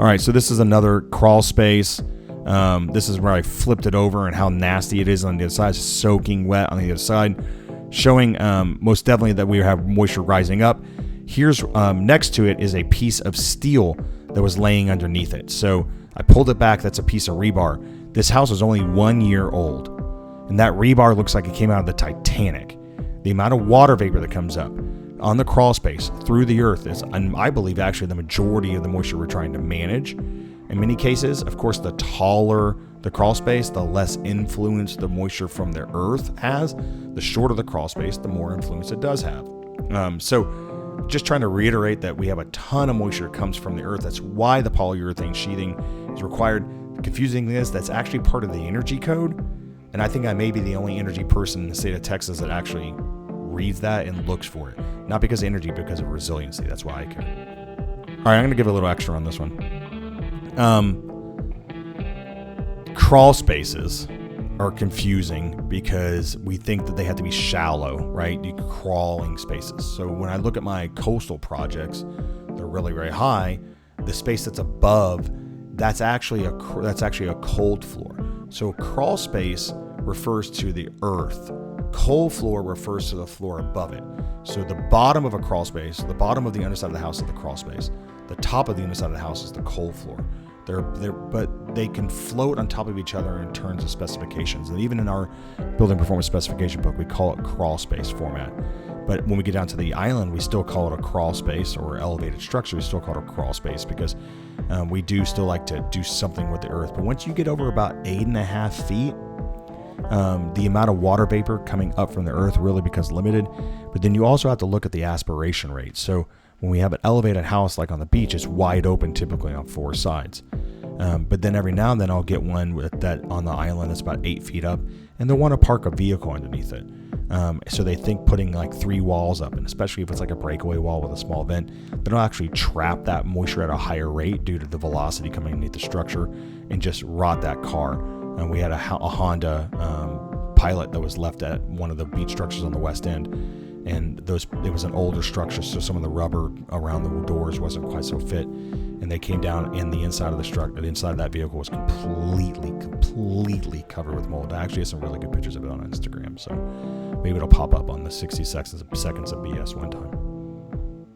All right, so this is another crawl space. This is where I flipped it over and how nasty it is on the other side. It's soaking wet on the other side, showing most definitely that we have moisture rising up. Here's next to it is a piece of steel that was laying underneath it. So I pulled it back. That's a piece of rebar. This house is only 1 year old, and that rebar looks like it came out of the Titanic. The amount of water vapor that comes up on the crawl space through the earth is, I believe, actually the majority of the moisture we're trying to manage. In many cases, of course, the taller the crawl space, the less influence the moisture from the earth has. The shorter the crawl space, the more influence it does have. So just trying to reiterate that we have a ton of moisture that comes from the earth. That's why the polyurethane sheathing is required. The confusing thing is that's actually part of the energy code. And I think I may be the only energy person in the state of Texas that actually reads that and looks for it. Not because of energy, because of resiliency. That's why I care. All right, I'm going to give a little extra on this one. Crawl spaces are confusing because we think that they have to be shallow, right? Crawling spaces. So when I look at my coastal projects, they're really, very high. The space that's above, that's actually a cold floor. So crawl space refers to the earth. Cold floor refers to the floor above it. So the bottom of a crawl space, the bottom of the underside of the house is the crawl space. The top of the underside of the house is the cold floor. But they can float on top of each other in terms of specifications. And even in our building performance specification book, we call it crawl space format. But when we get down to the island, we still call it a crawl space, or elevated structure. We still call it a crawl space because we do still like to do something with the earth. But once you get over about 8.5 feet, the amount of water vapor coming up from the earth really becomes limited. But then you also have to look at the aspiration rate. So when we have an elevated house like on the beach, it's wide open typically on 4 sides. But then every now and then I'll get one with that on the island that's about 8 feet up, and they'll want to park a vehicle underneath it. So they think putting like 3 walls up, and especially if it's like a breakaway wall with a small vent, that'll actually trap that moisture at a higher rate due to the velocity coming underneath the structure and just rot that car. We had a Honda Pilot that was left at one of the beach structures on the west end, and it was an older structure, so some of the rubber around the doors wasn't quite so fit, and they came down, and the inside of the inside of that vehicle was completely covered with mold. I actually have some really good pictures of it on Instagram, so maybe it'll pop up on the 60 seconds of BS one time.